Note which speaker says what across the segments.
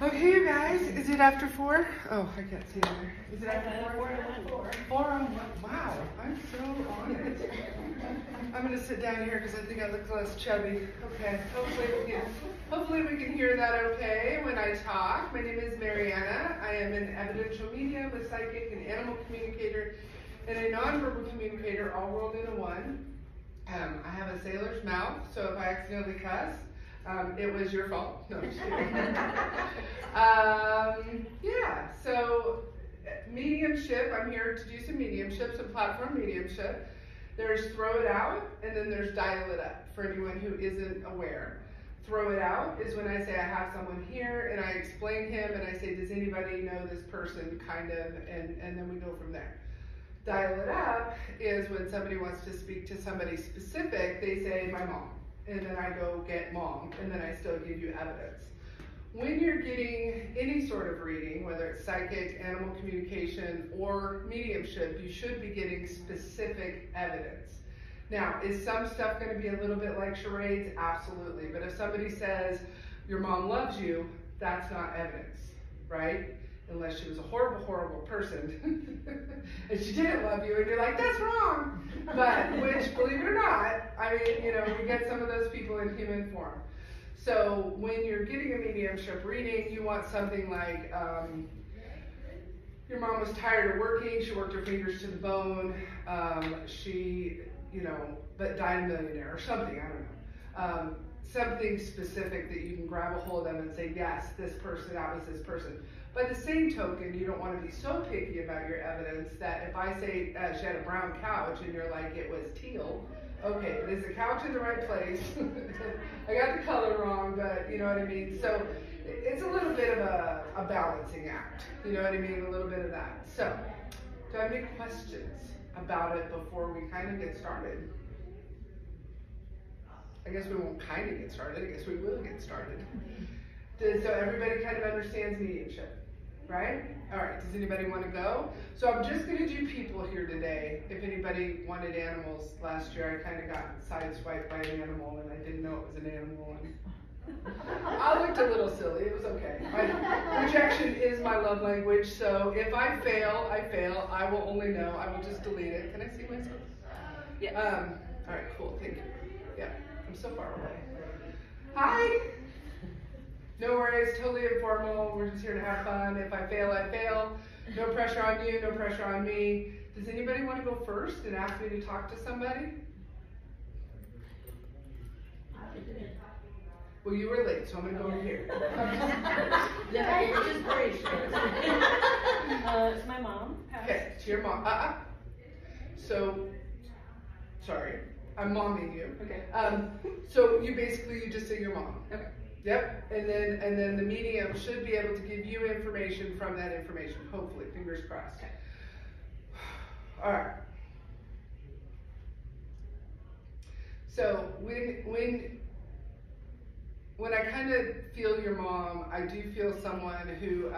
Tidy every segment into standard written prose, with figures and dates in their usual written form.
Speaker 1: Okay, you guys, is it after 4? Oh, I can't see there. Is it after 4? 4 on what? Wow, I'm so on it. I'm going to sit down here because I think I look less chubby. Okay, hopefully we can hear that okay when I talk. My name is Mariana. I am an evidential medium, a psychic, an animal communicator, and a nonverbal communicator, all rolled into one. I have a sailor's mouth, so if I accidentally cuss, it was your fault. No, I'm just kidding. Yeah, so mediumship, I'm here to do some mediumship, some platform mediumship. There's throw it out, and then there's dial it up for anyone who isn't aware. Throw it out is when I say I have someone here, and I explain him, and I say, does anybody know this person, kind of, and then we go from there. Dial it up is when somebody wants to speak to somebody specific, they say, my mom. And then I go get mom, and then I still give you evidence. When you're getting any sort of reading, whether it's psychic, animal communication, or mediumship, you should be getting specific evidence. Now, is some stuff going to be a little bit like charades? Absolutely. But if somebody says, your mom loves you, that's not evidence, right? Unless she was a horrible, horrible person, and she didn't love you, and you're like, that's wrong. But, which, believe it or not, I mean, you know, we get some of those people in human form. So when you're getting a mediumship reading, you want something like, your mom was tired of working, she worked her fingers to the bone, she, you know, but died a millionaire, or something, I don't know. Something specific that you can grab a hold of and say, yes, this person, that was this person. By the same token, you don't want to be so picky about your evidence that if I say she had a brown couch and you're like, it was teal, okay, but is the couch in the right place? I got the color wrong, but you know what I mean? So it's a little bit of a balancing act, you know what I mean? A little bit of that. So, do I have any questions about it before we kind of get started? I guess we won't kind of get started, I guess we will get started. So everybody kind of understands mediumship, right? All right, does anybody want to go? So I'm just going to do people here today. If anybody wanted animals last year, I kind of got sideswiped by an animal and I didn't know it was an animal. And I looked a little silly, it was okay. Rejection is my love language, so if I fail, I fail. I will only know, I will just delete it. Can I see myself? Yeah. All right, cool, thank you. Yeah, I'm so far away. Hi. No worries, totally informal. We're just here to have fun. If I fail, I fail. No pressure on you, no pressure on me. Does anybody want to go first and ask me to talk to somebody? Well, you were late, so I'm going to go over here.
Speaker 2: Yeah, which is great. It's my mom.
Speaker 1: Okay, it's your mom. So, sorry, I'm momming you.
Speaker 2: Okay.
Speaker 1: So you just say your mom.
Speaker 2: Okay.
Speaker 1: Yep, and then the medium should be able to give you information from that information, hopefully, fingers crossed.
Speaker 2: Okay.
Speaker 1: All right. So when I kind of feel your mom, I do feel someone who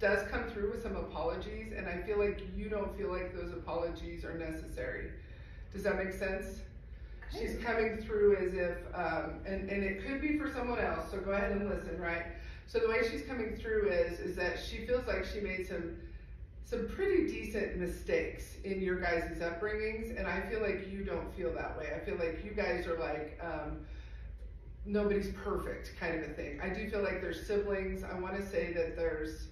Speaker 1: does come through with some apologies, and I feel like you don't feel like those apologies are necessary. Does that make sense? She's coming through as if, and it could be for someone else, so go ahead and listen, right? So the way she's coming through is that she feels like she made some pretty decent mistakes in your guys' upbringings, and I feel like you don't feel that way. I feel like you guys are like, nobody's perfect kind of a thing. I do feel like there's siblings. I want to say there's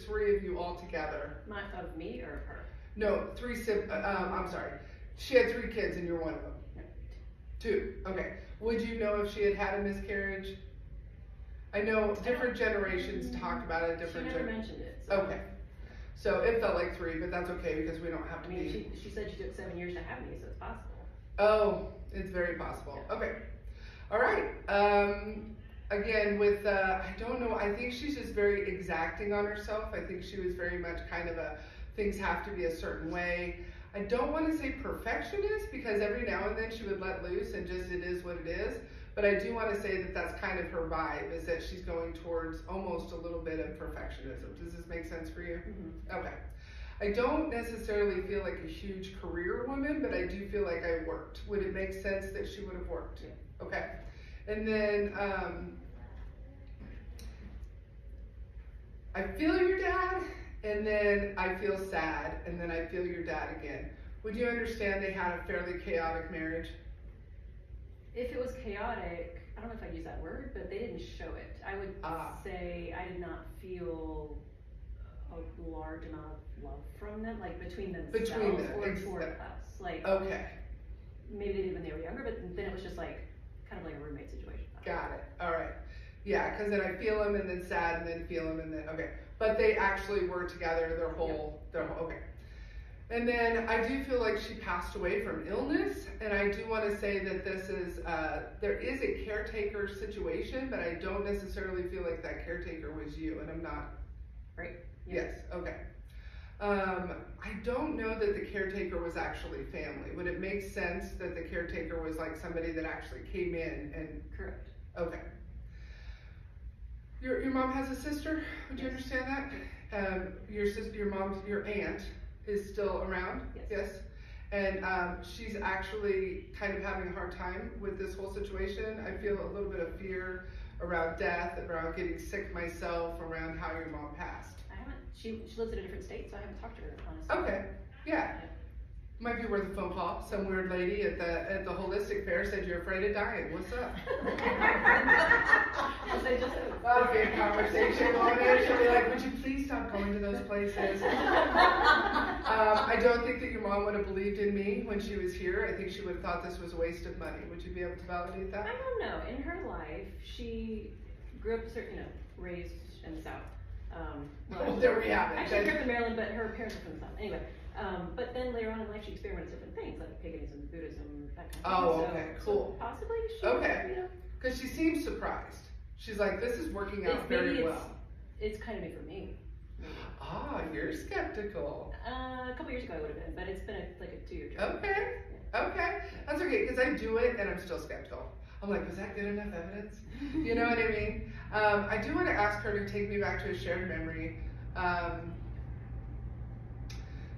Speaker 1: 3 of you all together.
Speaker 2: Of me or her?
Speaker 1: No, 3 siblings, I'm sorry. She had 3 kids and you're one of them.
Speaker 2: No.
Speaker 1: 2, okay. Would you know if she had a miscarriage? I know different generations talked about it.
Speaker 2: She never mentioned it. So.
Speaker 1: Okay. So it felt like 3, but that's okay because we don't have to
Speaker 2: be. She said she took 7 years to have me, so it's possible.
Speaker 1: Oh, it's very possible.
Speaker 2: Yeah.
Speaker 1: Okay. All right. Again, with, I don't know, I think she's just very exacting on herself. I think she was very much kind of things have to be a certain way. I don't want to say perfectionist because every now and then she would let loose and just it is what it is. But I do want to say that that's kind of her vibe, is that she's going towards almost a little bit of perfectionism. Does this make sense for you? Mm-hmm. Okay. I don't necessarily feel like a huge career woman, but I do feel like I worked. Would it make sense that she would have worked?
Speaker 2: Yeah.
Speaker 1: Okay. And then I feel your dad, and then I feel sad, and then I feel your dad again. Would you understand they had a fairly chaotic marriage?
Speaker 2: If it was chaotic, I don't know if I'd use that word, but they didn't show it. I would say I did not feel a large amount of love from them, like between themselves or toward us. Like,
Speaker 1: okay.
Speaker 2: Maybe they did when they were younger, but then it was just like, kind of like a roommate situation.
Speaker 1: Got it, all right. Yeah, because then I feel them and then sad and then feel them and then, okay. But they actually were together their whole, okay. And then I do feel like she passed away from illness, and I do want to say that this is, there is a caretaker situation, but I don't necessarily feel like that caretaker was you, and I'm not.
Speaker 2: Right.
Speaker 1: Yes, okay. I don't know that the caretaker was actually family. Would it make sense that the caretaker was like somebody that actually came in and?
Speaker 2: Correct.
Speaker 1: Okay. Your mom has a sister, would you understand that? Your sister, your aunt is still around? Yes. And she's actually kind of having a hard time with this whole situation. I feel a little bit of fear around death, around getting sick myself, around how your mom passed.
Speaker 2: I haven't, she lives in a different state, so I haven't talked to her, honestly.
Speaker 1: Okay, yeah. Might be worth a phone call. Some weird lady at the holistic fair said you're afraid of dying. What's up? Okay, conversation on it. She'll be like, would you please stop going to those places? I don't think that your mom would have believed in me when she was here. I think she would have thought this was a waste of money. Would you be able to validate that?
Speaker 2: I don't know. In her life, she grew up, raised in the South.
Speaker 1: Well, there we have it.
Speaker 2: Actually, grew up in Maryland, but her parents are from the South. Anyway. But then later on in life, she experimented with different things, like paganism, Buddhism, that kind of thing.
Speaker 1: Oh, okay, cool.
Speaker 2: So possibly she.
Speaker 1: Okay. Because she seems surprised. She's like, this is working out very well.
Speaker 2: It's kind of new for me. Maybe.
Speaker 1: Ah, you're skeptical.
Speaker 2: A couple years ago I would have been, but it's been like a 2-year journey.
Speaker 1: Okay. Yeah. Okay. That's okay, because I do it and I'm still skeptical. I'm like, was that good enough evidence? You know what I mean? I do want to ask her to take me back to a shared memory.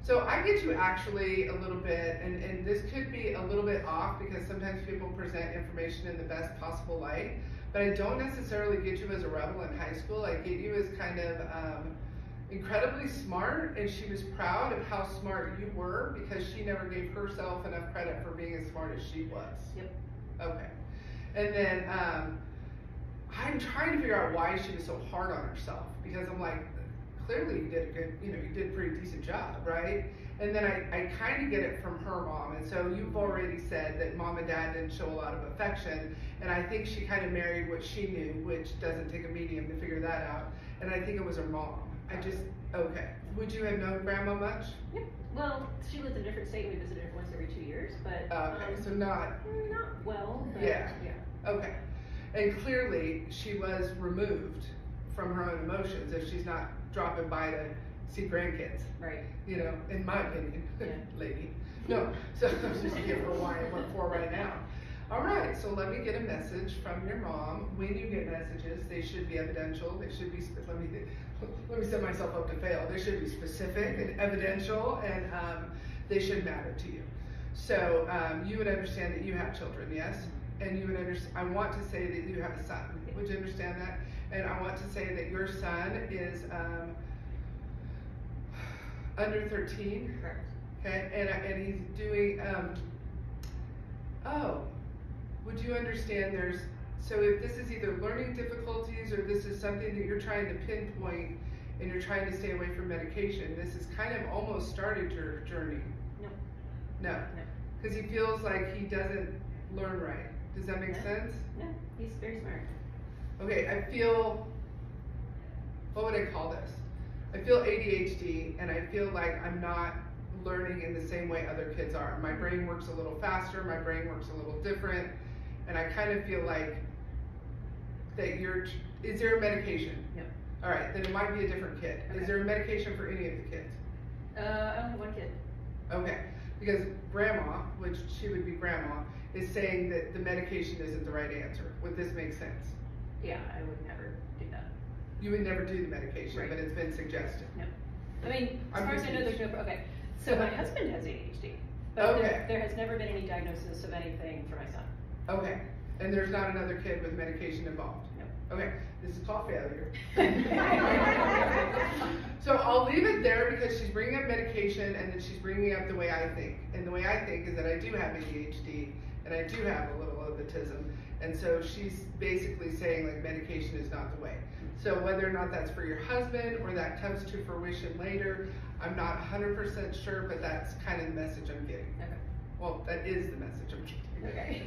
Speaker 1: So I get you actually a little bit, and this could be a little bit off because sometimes people present information in the best possible light, but I don't necessarily get you as a rebel in high school. I get you as kind of incredibly smart, and she was proud of how smart you were because she never gave herself enough credit for being as smart as she was.
Speaker 2: Yep.
Speaker 1: Okay. And then I'm trying to figure out why she was so hard on herself because I'm like, clearly you did a good, you did a pretty decent job, right? And then I kind of get it from her mom. And so you've already said that mom and dad didn't show a lot of affection. And I think she kind of married what she knew, which doesn't take a medium to figure that out. And I think it was her mom. Okay. Would you have known grandma much?
Speaker 2: Yep. Well, she lives in a different state. We visited her once every 2 years, but.
Speaker 1: Okay, so not
Speaker 2: well, but
Speaker 1: yeah. Okay. And clearly she was removed from her own emotions if she's not dropping by to see grandkids.
Speaker 2: Right.
Speaker 1: In my opinion,
Speaker 2: yeah.
Speaker 1: Lady. No, so I'm just give her why I went for right now. All right, so let me get a message from your mom. When you get messages, they should be evidential. They should be, let me set myself up to fail. They should be specific and evidential, and they should matter to you. So you would understand that you have children, yes? And you would understand, I want to say that you have a son. Would you understand that? And I want to say that your son is under 13.
Speaker 2: Correct.
Speaker 1: Okay, and he's doing, would you understand so if this is either learning difficulties or this is something that you're trying to pinpoint and you're trying to stay away from medication, this has kind of almost started your journey. No. Because he feels like he doesn't learn right. Does that make sense?
Speaker 2: No, he's very smart.
Speaker 1: Okay, I feel, what would I call this? I feel ADHD, and I feel like I'm not learning in the same way other kids are. My brain works a little faster, my brain works a little different, and I kind of feel like that is there a medication?
Speaker 2: No.
Speaker 1: All right, then it might be a different kid. Okay. Is there a medication for any of the kids?
Speaker 2: I only have one kid.
Speaker 1: Okay, because grandma, which she would be grandma, is saying that the medication isn't the right answer. Would this make sense?
Speaker 2: Yeah, I would never do that.
Speaker 1: You would never do the medication, right. But it's been suggested.
Speaker 2: No. I mean, as far as I know, there's no, okay. So my husband has ADHD, but
Speaker 1: okay.
Speaker 2: there has never been any diagnosis of anything for my son.
Speaker 1: Okay. And there's not another kid with medication involved?
Speaker 2: Yep.
Speaker 1: Okay, this is called failure. So I'll leave it there because she's bringing up medication and then she's bringing up the way I think. And the way I think is that I do have ADHD and I do have a little autism. And so she's basically saying like medication is not the way. So whether or not that's for your husband or that comes to fruition later, I'm not 100% sure, but that's kind of the message I'm getting.
Speaker 2: Okay.
Speaker 1: Well, that is the message I'm getting.
Speaker 2: Okay.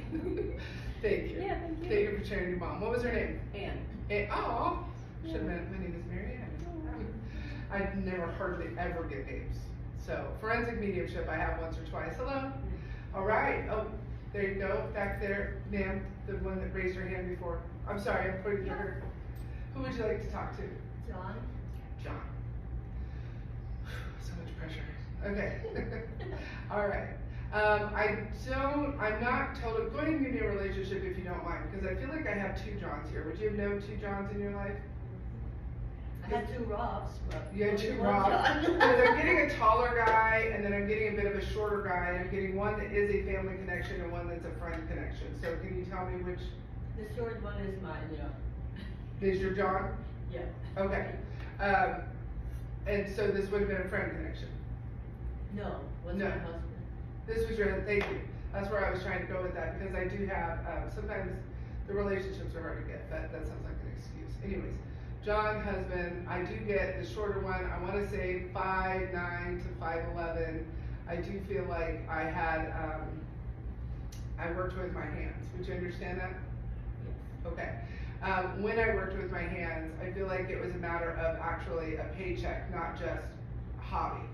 Speaker 1: Thank you.
Speaker 2: Yeah, thank you.
Speaker 1: Thank you for sharing your mom. What was her name?
Speaker 2: Anne.
Speaker 1: Oh, should have been. My name is Mary Ann. I never hardly ever get names. So forensic mediumship, I have once or twice. Hello. All right. Oh, there you go. Back there, ma'am, the one that raised her hand before. I'm sorry, I'm pointing to her. Who would you like to talk to?
Speaker 3: John.
Speaker 1: John. So much pressure. Okay. All right. I'm not totally, go ahead and give me a relationship if you don't mind, because I feel like I have two Johns here. Would you have known two Johns in your life?
Speaker 3: I had two Robs, but
Speaker 1: You had two
Speaker 3: only one
Speaker 1: Robs.
Speaker 3: John.
Speaker 1: Because I'm getting a taller guy, and then I'm getting a bit of a shorter guy, and I'm getting one that is a family connection and one that's a friend connection. So can you tell me which
Speaker 3: The short one is mine, yeah.
Speaker 1: is your John?
Speaker 3: Yeah.
Speaker 1: Okay. And so this would have been a friend connection.
Speaker 3: No, was
Speaker 1: No.
Speaker 3: my husband.
Speaker 1: This was your, thank you. That's where I was trying to go with that, because I do have, sometimes the relationships are hard to get. That sounds like an excuse. Anyways, John, husband, I do get the shorter one. I want to say 5'9" to 5'11". I do feel like I had, I worked with my hands. Would you understand that?
Speaker 3: Yes.
Speaker 1: Okay. When I worked with my hands, I feel like it was a matter of actually a paycheck, not just a hobby.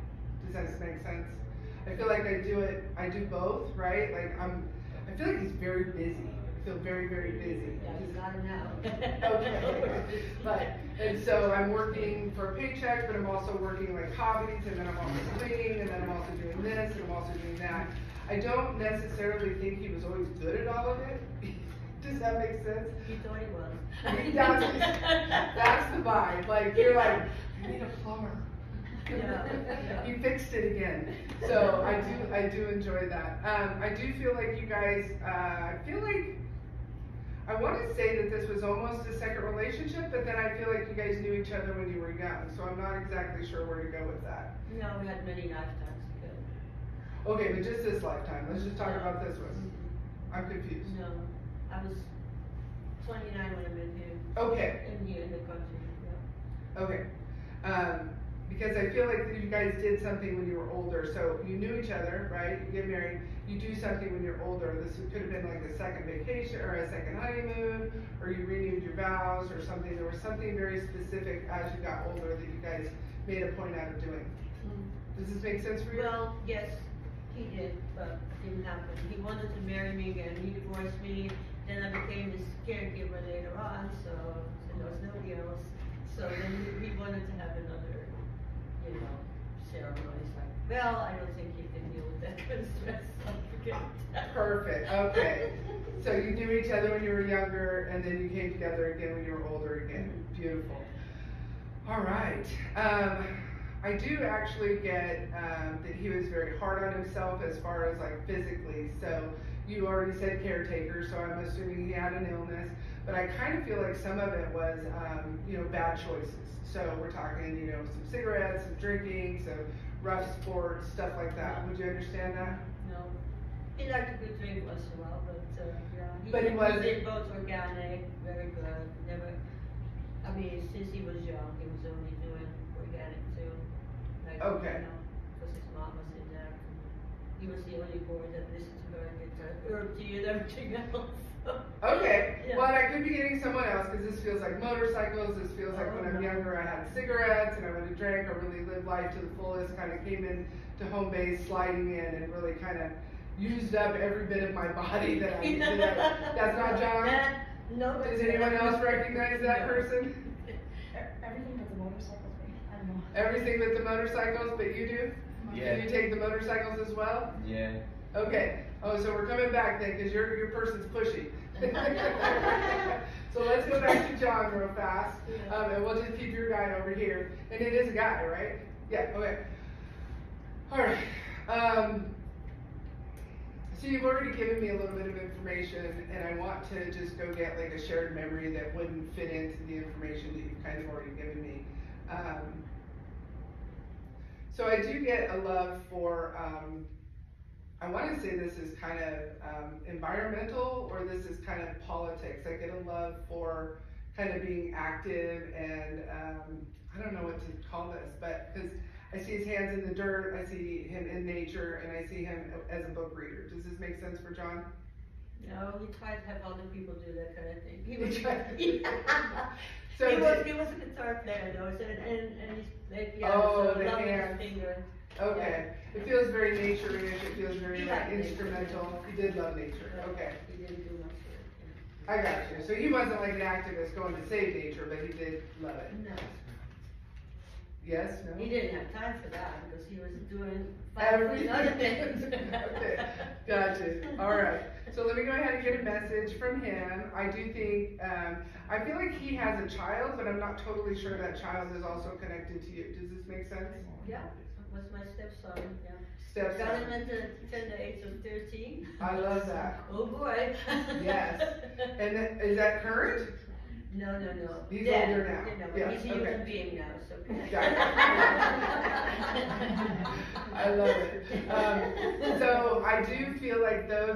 Speaker 1: Does that make sense? I feel like I do both, right? Like I feel like he's very busy. I feel very, very busy.
Speaker 3: Yeah, you got it now.
Speaker 1: Okay. And so I'm working for a paycheck, but I'm also working like hobbies, and then I'm also cleaning, and then I'm also doing this, and I'm also doing that. I don't necessarily think he was always good at all of it. Does that make sense?
Speaker 3: You thought he was.
Speaker 1: He does. That's the vibe. Like you're like, I need a plumber.
Speaker 3: Yeah.
Speaker 1: You fixed it again. So I do enjoy that. I do feel like you guys, I feel like, I want to say that this was almost a second relationship, but then I feel like you guys knew each other when you were young, so I'm not exactly sure where to go with that.
Speaker 3: No, we had many lifetimes together.
Speaker 1: Okay, but just this lifetime. Let's just talk about this one. I'm confused.
Speaker 3: No, I was 29 when I met him.
Speaker 1: Okay.
Speaker 3: In the country, yeah.
Speaker 1: Okay. Because I feel like you guys did something when you were older, so you knew each other, right? You get married, you do something when you're older. This could have been like a second vacation or a second honeymoon, or you renewed your vows or something. There was something very specific as you got older that you guys made a point out of doing. Does this make sense for you?
Speaker 3: Well, yes, he did, but it didn't happen. He wanted to marry me again. He divorced me. Then I became his caregiver later on, so there was nobody else. So then he wanted to have another, ceremony. It's like, well, I don't think he can deal with that kind of stress. So forget that.
Speaker 1: Perfect. Okay. So you knew each other when you were younger, and then you came together again when you were older again. Beautiful. All right. I do actually get that he was very hard on himself as far as like physically. So you already said caretaker, so I'm assuming he had an illness. But I kind of feel like some of it was, bad choices. So we're talking, some cigarettes, some drinking, some rough sports, stuff like that. Would you understand that?
Speaker 3: No. He liked a good drink once in a while, but yeah.
Speaker 1: But he wasn't-
Speaker 3: did both organic, very good. Since he was young, he was only doing organic too. Like,
Speaker 1: Okay.
Speaker 3: Because his mom was in there. He was the only boy that listened to her and get herb tea and everything else.
Speaker 1: Okay,
Speaker 3: Yeah.
Speaker 1: well, I could be getting someone else, because this feels like motorcycles, this feels like when I'm younger I had cigarettes, and I went and drank, I really lived life to the fullest, kind of came in to home base, sliding in, and really kind of used up every bit of my body that I did. That's not John?
Speaker 3: No.
Speaker 1: Does anyone else recognize that person?
Speaker 4: Everything but the motorcycles, I don't know.
Speaker 1: Everything but the motorcycles, but you do?
Speaker 5: Yeah.
Speaker 1: Do you take the motorcycles as well?
Speaker 5: Yeah.
Speaker 1: Okay. Oh, so we're coming back then, because your person's pushy. So let's go back to John real fast, and we'll just keep your guy over here. And it is a guy, right? Yeah. Okay. All right. So you've already given me a little bit of information, and I want to just go get like a shared memory that wouldn't fit into the information that you've kind of already given me. So I do get a love for, I want to say this is kind of environmental, or this is kind of politics. I get a love for kind of being active, and I don't know what to call this, but because I see his hands in the dirt, I see him in nature, and I see him as a book reader. Does this make sense for John?
Speaker 3: No, he tried to have other people do that kind of thing.
Speaker 1: So
Speaker 3: he was a guitar player though, so, and he's played piano, so
Speaker 1: the
Speaker 3: loved
Speaker 1: hands.
Speaker 3: his finger.
Speaker 1: Okay, it feels very nature-ish, it feels very
Speaker 3: He
Speaker 1: like
Speaker 3: liked nature.
Speaker 1: instrumental. He did love nature, okay.
Speaker 3: He didn't do much for it.
Speaker 1: I got you. So he wasn't like an activist going to save nature, but he did love it.
Speaker 3: No,
Speaker 1: Yes, no?
Speaker 3: he didn't have time for that because he was doing
Speaker 1: Everything.
Speaker 3: other things.
Speaker 1: Okay, gotcha. All right. So let me go ahead and get a message from him. I do think, I feel like he has a child, but I'm not totally sure that child is also connected to you. Does this make sense?
Speaker 3: Yeah, was my stepson, yeah.
Speaker 1: Stepson.
Speaker 3: Got him at the tender age of 13.
Speaker 1: I love that.
Speaker 3: Oh boy.
Speaker 1: Yes. And is that current?
Speaker 3: No.
Speaker 1: He's
Speaker 3: Dead,
Speaker 1: older now.
Speaker 3: You know, but
Speaker 1: Yes,
Speaker 3: he's a human
Speaker 1: okay.
Speaker 3: being now, so.
Speaker 1: I love it. So I do feel like though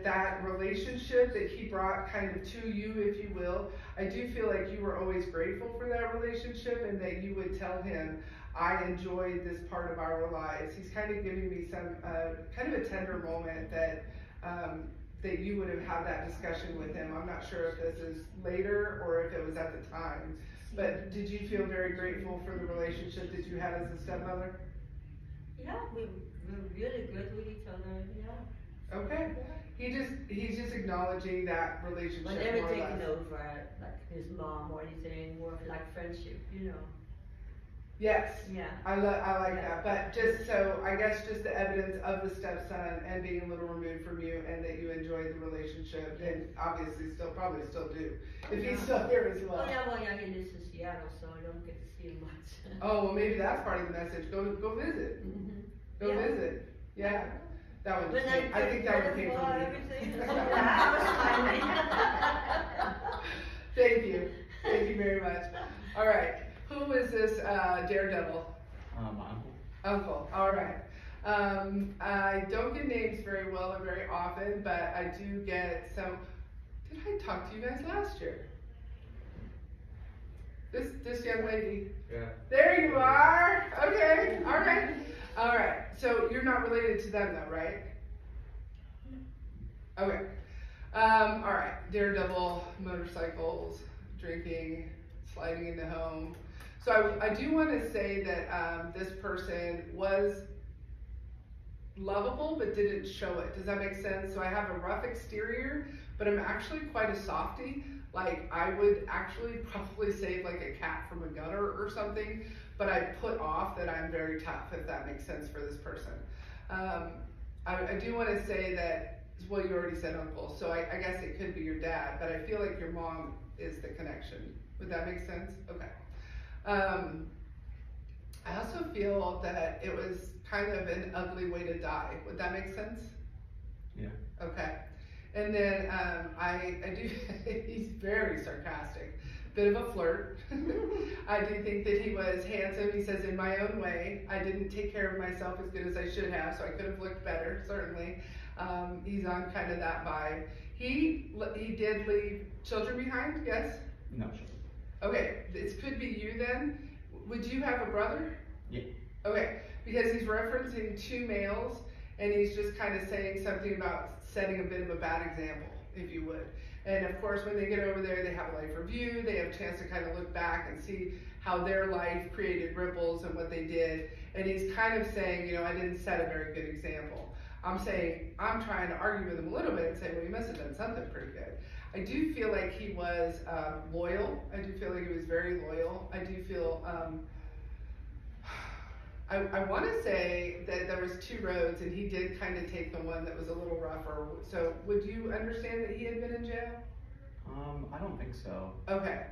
Speaker 1: that relationship that he brought kind of to you, if you will, I do feel like you were always grateful for that relationship, and that you would tell him, I enjoyed this part of our lives. He's kind of giving me some kind of a tender moment that that you would have had that discussion with him. I'm not sure if this is later or if it was at the time, but did you feel very grateful for the relationship that you had as a stepmother?
Speaker 3: Yeah, we were really good with each other, yeah.
Speaker 1: Okay. He's just acknowledging that relationship.
Speaker 3: But never
Speaker 1: more or
Speaker 3: taken
Speaker 1: less.
Speaker 3: over like his mom or anything, more of like friendship, you know.
Speaker 1: Yes.
Speaker 3: Yeah.
Speaker 1: I like
Speaker 3: Yeah.
Speaker 1: that. But just so, I guess just the evidence of the stepson and being a little removed from you, and that you enjoyed the relationship, and obviously probably still do, if he's still here as well.
Speaker 3: Oh yeah, he lives in Seattle, so I don't get to see him much.
Speaker 1: Oh, well, maybe that's part of the message. Go visit.
Speaker 3: Mm-hmm.
Speaker 1: Go
Speaker 3: Yeah.
Speaker 1: visit. Yeah. That would
Speaker 3: When
Speaker 1: I think that would came from me.
Speaker 3: everything. Yeah, I was smiling.
Speaker 1: Thank you. Thank you very much. All right. Who is this daredevil?
Speaker 5: My uncle.
Speaker 1: Uncle. All right. I don't get names very well or very often, but I do get some. Did I talk to you guys last year? This young lady.
Speaker 5: Yeah.
Speaker 1: There you are. Okay. All right. All right. So you're not related to them though, right? Okay. All right. Daredevil, motorcycles, drinking, sliding into home. So I do want to say that this person was lovable but didn't show it. Does that make sense? So I have a rough exterior, but I'm actually quite a softie. Like I would actually probably save like a cat from a gutter or something, but I put off that I'm very tough, if that makes sense for this person. I do want to say that, well, you already said uncle, so I guess it could be your dad, but I feel like your mom is the connection. Would that make sense? Okay. I also feel that it was kind of an ugly way to die. Would that make sense?
Speaker 5: Yeah.
Speaker 1: Okay. And then I do, he's very sarcastic, bit of a flirt. I do think that he was handsome. He says, in my own way, I didn't take care of myself as good as I should have, so I could have looked better, certainly. He's on kind of that vibe. He did leave children behind, yes?
Speaker 5: No.
Speaker 1: Okay, this could be you then. Would you have a brother?
Speaker 5: Yeah.
Speaker 1: Okay, because he's referencing two males, and he's just kind of saying something about setting a bit of a bad example, if you would. And of course, when they get over there, they have a life review, they have a chance to kind of look back and see how their life created ripples and what they did. And he's kind of saying, you know, I didn't set a very good example. I'm saying, I'm trying to argue with him a little bit and say, well, you must have done something pretty good. I do feel like he was loyal. I do feel like he was very loyal. I do feel, I want to say that there was two roads, and he did kind of take the one that was a little rougher. So would you understand that he had been in jail?
Speaker 5: I don't think so.
Speaker 1: Okay.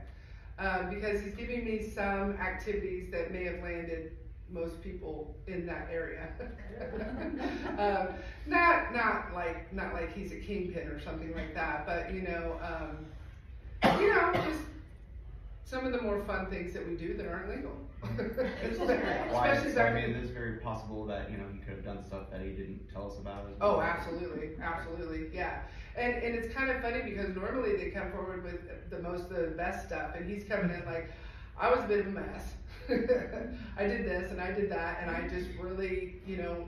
Speaker 1: Because he's giving me some activities that may have landed most people in that area. Not like he's a kingpin or something like that, but just some of the more fun things that we do that aren't legal. Especially
Speaker 5: So, I mean, it is very possible that, he could have done stuff that he didn't tell us about as well.
Speaker 1: Oh, absolutely, yeah. And it's kind of funny because normally they come forward with the best stuff, and he's coming in like, I was a bit of a mess. I did this and I did that, and I just really,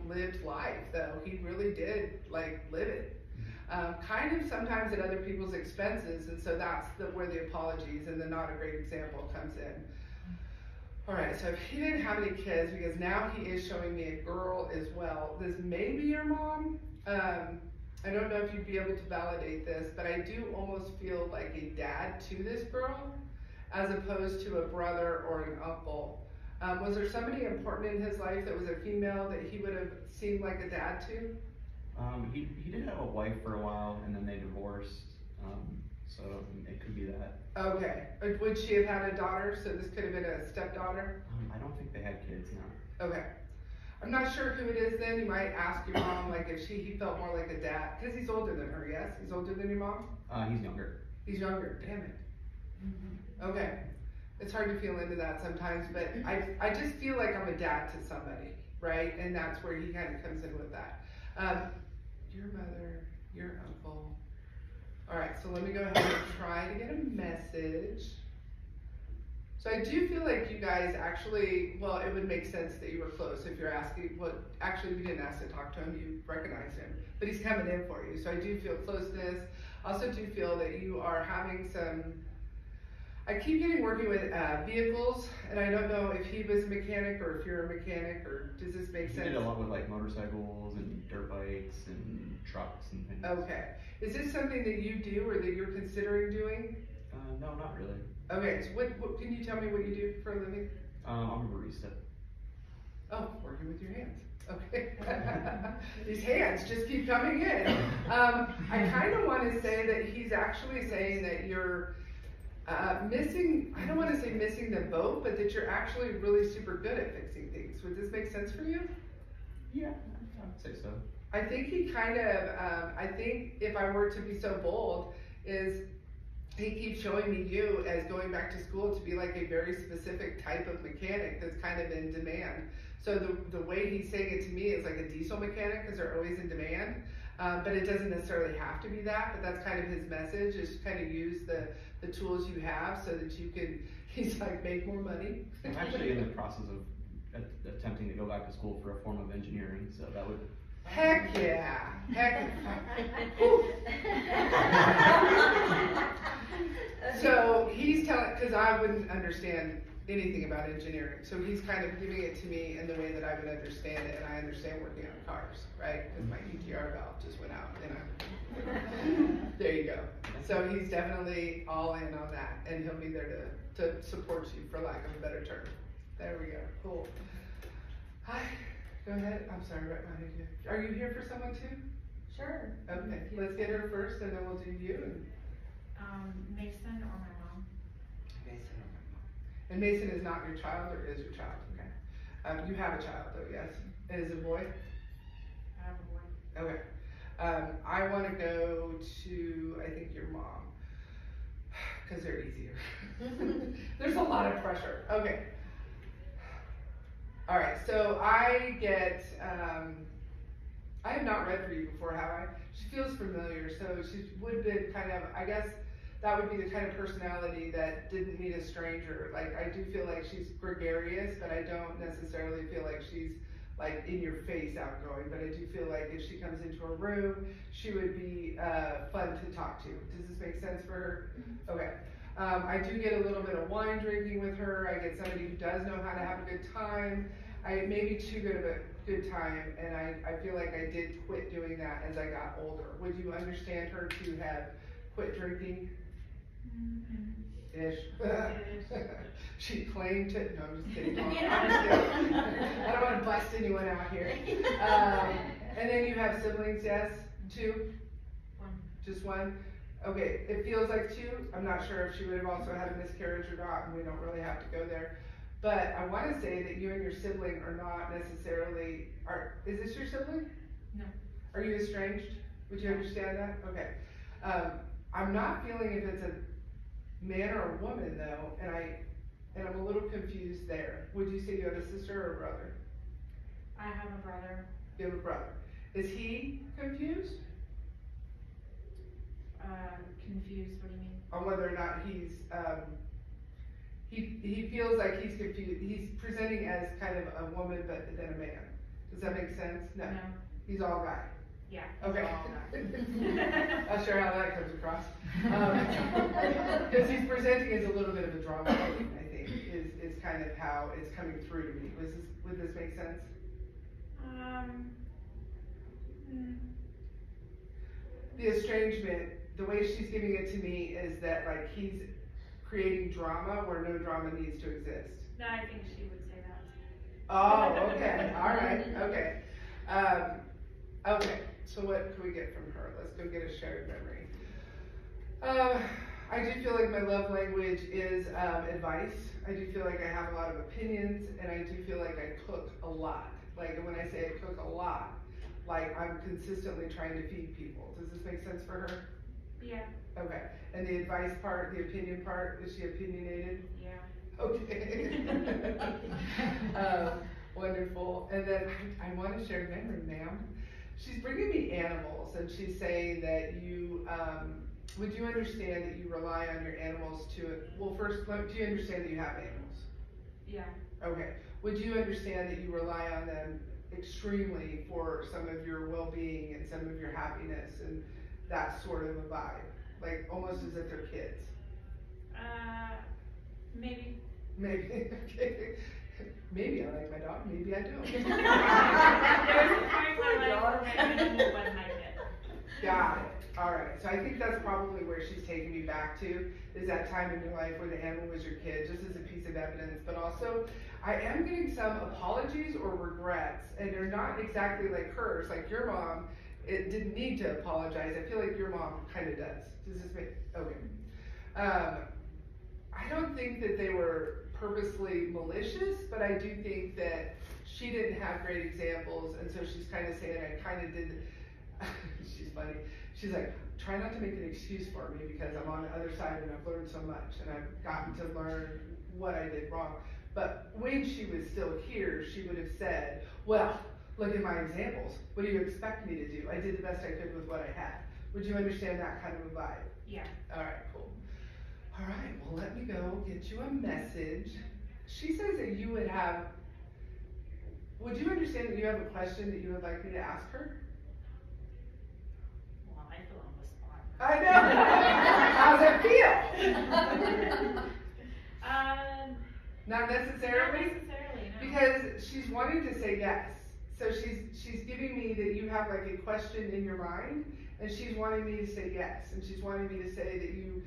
Speaker 1: lived life, though. He really did, live it. Kind of sometimes at other people's expenses, and so that's where the apologies and the not a great example comes in. All right, so if he didn't have any kids, because now he is showing me a girl as well, this may be your mom. I don't know if you'd be able to validate this, but I do almost feel like a dad to this girl, as opposed to a brother or an uncle. Was there somebody important in his life that was a female that he would have seemed like a dad to?
Speaker 5: He did have a wife for a while, and then they divorced, so it could be that.
Speaker 1: Okay. Would she have had a daughter, so this could have been a stepdaughter?
Speaker 5: I don't think they had kids, no.
Speaker 1: Okay. I'm not sure who it is then. You might ask your mom, if he felt more like a dad, because he's older than her, yes? He's older than your mom?
Speaker 5: He's younger.
Speaker 1: He's younger, damn it. Okay. It's hard to feel into that sometimes, but I just feel like I'm a dad to somebody, right? And that's where he kind of comes in with that. Your mother, your uncle. All right, so let me go ahead and try to get a message. So I do feel like you guys actually, well, it would make sense that you were close if you're asking, actually we didn't ask to talk to him, you recognized him, but he's coming in for you. So I do feel closeness. I also do feel that you are having some, I keep working with vehicles, and I don't know if he was a mechanic or if you're a mechanic, or does this make sense?
Speaker 5: He did a lot with motorcycles and dirt bikes and trucks and things.
Speaker 1: Okay. Is this something that you do or that you're considering doing?
Speaker 5: No, not really.
Speaker 1: Okay, so what can you tell me what you do for a living?
Speaker 5: I'm a barista.
Speaker 1: Oh, working with your hands. Okay. These hands just keep coming in. I kind of want to say that he's actually saying that you're missing, I don't want to say missing the boat, but that you're actually really super good at fixing things. Would this make sense for you?
Speaker 5: Yeah, I would say so.
Speaker 1: I think he kind of, I think if I were to be so bold, is he keeps showing me you as going back to school to be like a very specific type of mechanic that's kind of in demand. So the way he's saying it to me is like a diesel mechanic, because they're always in demand. But it doesn't necessarily have to be that, but that's kind of his message, is kind of use the tools you have so that you can, he's like, make more money.
Speaker 5: I'm actually in the process of attempting to go back to school for a form of engineering, so that would...
Speaker 1: Heck yeah, heck So he's telling, because I wouldn't understand anything about engineering, so he's kind of giving it to me in the way that I would understand it, and I understand working on cars, right? Because my ETR valve just went out, there you go. So he's definitely all in on that, and he'll be there to support you, for lack of a better term. There we go, cool. Hi, go ahead, I'm sorry, right behind you. Are you here for someone too?
Speaker 4: Sure.
Speaker 1: Okay, let's get her first, and then we'll do you.
Speaker 4: Mason or my mom?
Speaker 1: And Mason is not your child, or is your child? Okay. You have a child though, yes? And is it a boy?
Speaker 4: I have a boy.
Speaker 1: Okay. I want to go to, I think, your mom, because they're easier. There's a lot of pressure. Okay. All right, so I get, I have not read for you before, have I? She feels familiar, so she would be kind of, I guess, that would be the kind of personality that didn't meet a stranger. Like, I do feel like she's gregarious, but I don't necessarily feel like she's like in your face outgoing, but I do feel like if she comes into a room, she would be fun to talk to. Does this make sense for her? Okay. I do get a little bit of wine drinking with her. I get somebody who does know how to have a good time. Maybe too good of a good time, and I feel like I did quit doing that as I got older. Would you understand her to have quit drinking? Ish. She claimed to, no, I'm just kidding. I don't want to bust anyone out here. And then you have siblings, yes? Two?
Speaker 4: One.
Speaker 1: Just one? Okay, it feels like two. I'm not sure if she would have also had a miscarriage or not, and we don't really have to go there. But I want to say that you and your sibling are not necessarily, is this your sibling?
Speaker 4: No.
Speaker 1: Are you estranged? Would you understand that? Okay. I'm not feeling if it's a man or a woman though, and I'm a little confused there. Would you say you have a sister or a brother?
Speaker 4: I have a brother.
Speaker 1: You have a brother. Is he confused?
Speaker 4: Confused, what do you mean?
Speaker 1: On whether or not he's, he feels like he's confused. He's presenting as kind of a woman, but then a man. Does that make sense? No.
Speaker 4: No.
Speaker 1: He's all guy.
Speaker 4: Yeah.
Speaker 1: Okay.
Speaker 4: All
Speaker 1: Not sure how that comes across. Because he's presenting as a little bit of a drama queen, I think, is kind of how it's coming through to me. Would this make sense? The estrangement, the way she's giving it to me is that like he's creating drama where no drama needs to exist.
Speaker 4: No, I think she would say that.
Speaker 1: Oh, okay, all right, okay. Okay, so what can we get from her? Let's go get a shared memory. I do feel like my love language is advice. I do feel like I have a lot of opinions, and I do feel like I cook a lot. Like when I say I cook a lot, like I'm consistently trying to feed people. Does this make sense for her?
Speaker 4: Yeah.
Speaker 1: Okay, and the advice part, the opinion part, is she opinionated?
Speaker 4: Yeah.
Speaker 1: Okay. Wonderful. And then I want to share memory, ma'am. She's bringing me animals, and she's saying that you, would you understand that you rely on your animals well, first, do you understand that you have animals?
Speaker 4: Yeah.
Speaker 1: Okay. Would you understand that you rely on them extremely for some of your well-being and some of your happiness and that sort of a vibe? Like almost as if they're kids?
Speaker 4: Maybe.
Speaker 1: Maybe, okay. Maybe I like my dog, maybe I don't.
Speaker 4: There's a point in my life where I didn't like my kid.
Speaker 1: Got it. All right. So I think that's probably where she's taking me back to, is that time in your life where the animal was your kid, just as a piece of evidence. But also, I am getting some apologies or regrets, and they're not exactly like hers. Like your mom, it didn't need to apologize. I feel like your mom kind of does. Does this make, okay. I don't think that they were purposely malicious, but I do think that she didn't have great examples, and so she's kind of saying I kind of did. She's funny. She's like, try not to make an excuse for me because I'm on the other side and I've learned so much and I've gotten to learn what I did wrong. But when she was still here, she would have said, well, look at my examples. What do you expect me to do? I did the best I could with what I had. Would you understand that kind of a vibe?
Speaker 4: Yeah.
Speaker 1: All right, cool. All right, well, let me go get you a message. She says that you would you understand that you have a question that you would like me to ask her?
Speaker 2: Well, I feel on the spot.
Speaker 1: I know. How's it feel? Not necessarily?
Speaker 4: Not necessarily, no.
Speaker 1: Because she's wanting to say yes. So she's giving me that you have like a question in your mind, and she's wanting me to say yes. And she's wanting me to say that you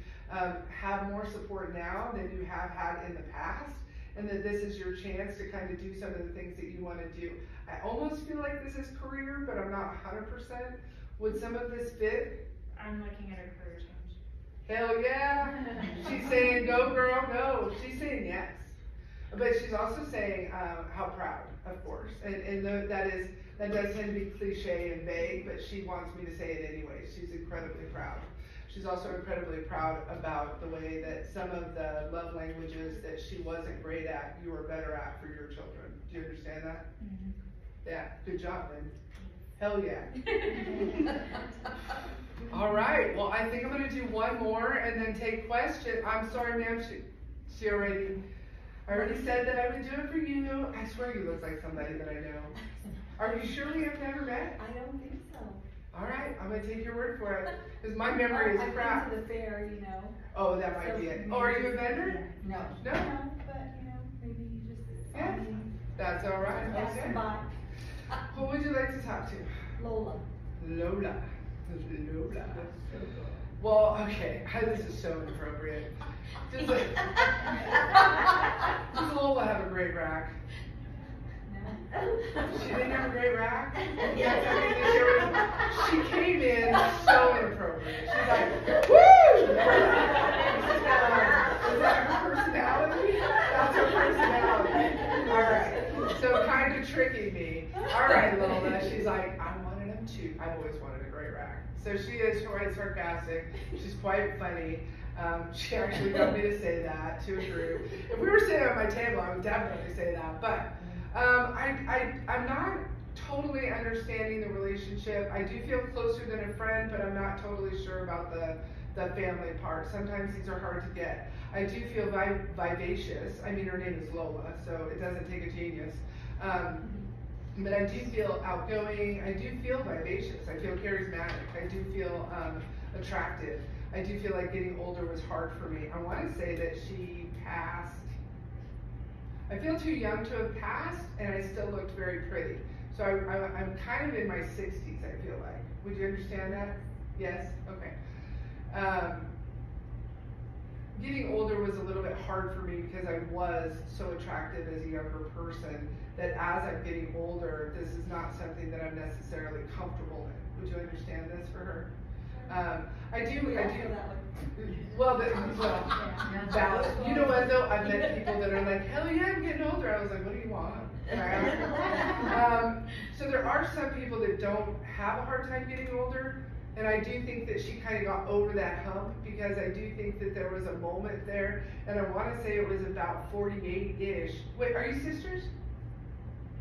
Speaker 1: have more support now than you have had in the past, and that this is your chance to kind of do some of the things that you want to do. I almost feel like this is career, but I'm not 100%. Would some of this fit?
Speaker 4: I'm looking at a career change.
Speaker 1: Hell yeah. She's saying, go girl, go. She's saying yes. But she's also saying how proud, of course. And that does tend to be cliche and vague, but she wants me to say it anyway. She's incredibly proud. She's also incredibly proud about the way that some of the love languages that she wasn't great at, you were better at for your children. Do you understand that?
Speaker 4: Mm-hmm.
Speaker 1: Yeah, good job, then. Hell yeah. All right, well, I think I'm going to do one more and then take questions. I'm sorry, ma'am, I already said that I would do it for you. I swear you look like somebody that I know. Are you sure we have never met?
Speaker 6: I don't think so.
Speaker 1: All right, I'm going to take your word for it, because my memory is
Speaker 6: I've
Speaker 1: crap.
Speaker 6: been to the fair, you know.
Speaker 1: Oh, that might be it. Oh, are you a vendor?
Speaker 6: No.
Speaker 1: No?
Speaker 6: No, but, you know, maybe you just
Speaker 1: Yeah. That's all right.
Speaker 6: pass
Speaker 1: Okay.
Speaker 6: them by.
Speaker 1: Who would you like to talk to?
Speaker 6: Lola.
Speaker 1: Lola. Lola. Well, okay, this is so inappropriate. Does Lola have a great rack? She didn't have a great rack? Yes, I mean, she came in so inappropriate. She's like, woo! Is that her personality? That's her personality. I've always wanted a gray rack. So she is quite sarcastic. She's quite funny. She actually got me to say that to a group. If we were sitting at my table, I would definitely say that. But I'm not totally understanding the relationship. I do feel closer than a friend, but I'm not totally sure about the family part. Sometimes these are hard to get. I do feel vivacious. I mean, her name is Lola, so it doesn't take a genius. But I do feel outgoing. I do feel vivacious. I feel charismatic. I do feel attractive. I do feel like getting older was hard for me. I want to say that she passed. I feel too young to have passed, and I still looked very pretty. So I'm kind of in my 60s, I feel like. Would you understand that? Yes? Okay. Getting older was a little bit hard for me because I was so attractive as a younger person that as I'm getting older, this is not something that I'm necessarily comfortable in. Would you understand this for her? I do. Well, valid. You know what though? I've met people that are like, hell yeah, I'm getting older. I was like, what do you want? So there are some people that don't have a hard time getting older. And I do think that she kind of got over that hump because I do think that there was a moment there, and I want to say it was about 48-ish. Wait, are you sisters?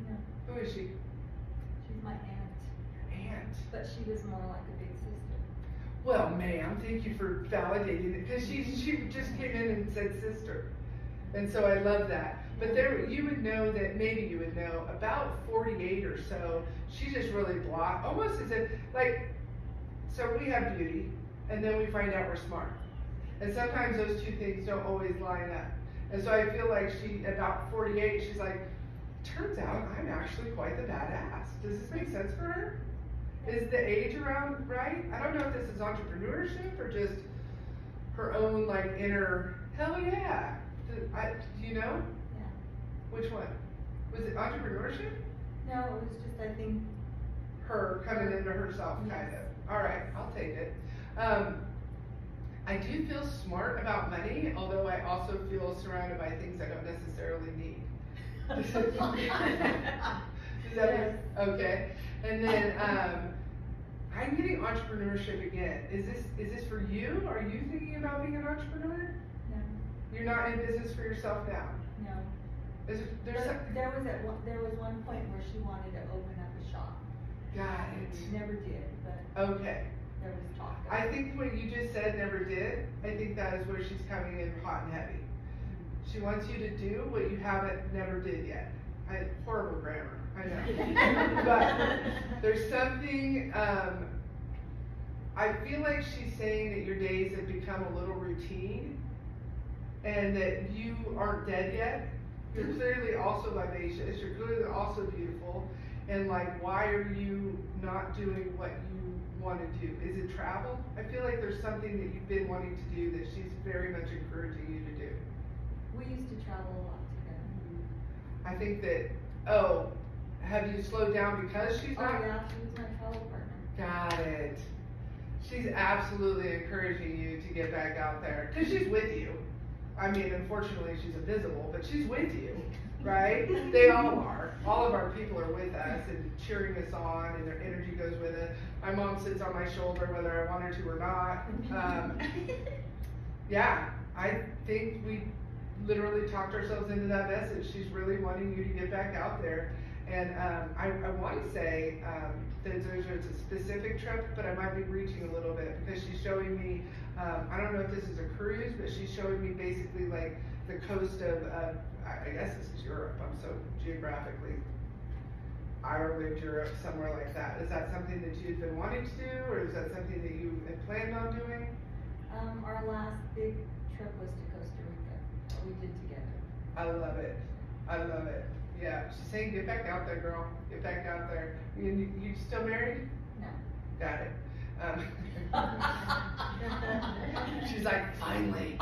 Speaker 6: No.
Speaker 1: Who is she?
Speaker 6: She's my aunt.
Speaker 1: Aunt.
Speaker 6: But she was more like a big sister.
Speaker 1: Well, ma'am, thank you for validating it because she just came in and said sister, and so I love that. But there, you would know that maybe you would know about 48 or so. She just really blocked, almost as if like. So we have beauty, and then we find out we're smart. And sometimes those two things don't always line up. And so I feel like she, about 48, she's like, turns out I'm actually quite the badass. Does this make sense for her? Is the age around right? I don't know if this is entrepreneurship or just her own like inner, hell yeah. Do you know?
Speaker 6: Yeah.
Speaker 1: Which one? Was it entrepreneurship?
Speaker 6: No, it was just, I think.
Speaker 1: Her coming into herself, kind of. All right, I'll take it. I do feel smart about money, although I also feel surrounded by things I don't necessarily need. Is that okay? And then I'm getting entrepreneurship again. Is this for you? Are you thinking about being an entrepreneur?
Speaker 6: No.
Speaker 1: You're not in business for yourself now.
Speaker 6: No.
Speaker 1: There
Speaker 6: was one point where she wanted to open up a shop.
Speaker 1: Got it.
Speaker 6: She never did, but
Speaker 1: okay.
Speaker 6: there was talk.
Speaker 1: I think what you just said, never did, I think that is where she's coming in hot and heavy. She wants you to do what you haven't never did yet. Horrible grammar, I know. But there's something, I feel like she's saying that your days have become a little routine and that you aren't dead yet. You're clearly also vivacious, you're clearly also beautiful. And like, why are you not doing what you want to do? Is it travel? I feel like there's something that you've been wanting to do that she's very much encouraging you to do.
Speaker 6: We used to travel a lot together.
Speaker 1: I think that, have you slowed down because she's not?
Speaker 6: Oh yeah, she was my travel partner.
Speaker 1: Got it. She's absolutely encouraging you to get back out there. Because she's with you. I mean, unfortunately she's invisible, but she's with you. Right? They all are. All of our people are with us and cheering us on, and their energy goes with it. My mom sits on my shoulder whether I want her to or not. Yeah, I think we literally talked ourselves into that message. She's really wanting you to get back out there. And I want to say that there's a specific trip, but I might be reaching a little bit because she's showing me, I don't know if this is a cruise, but she's showing me basically like the coast of I guess this is Europe. I'm so geographically Ireland, Europe, somewhere like that. Is that something that you've been wanting to do, or is that something that you had planned on doing?
Speaker 6: Our last big trip was to Costa Rica. That we did together.
Speaker 1: I love it. I love it. Yeah, she's saying, get back out there, girl. Get back out there. You still married?
Speaker 6: No.
Speaker 1: Got it. She's like, finally.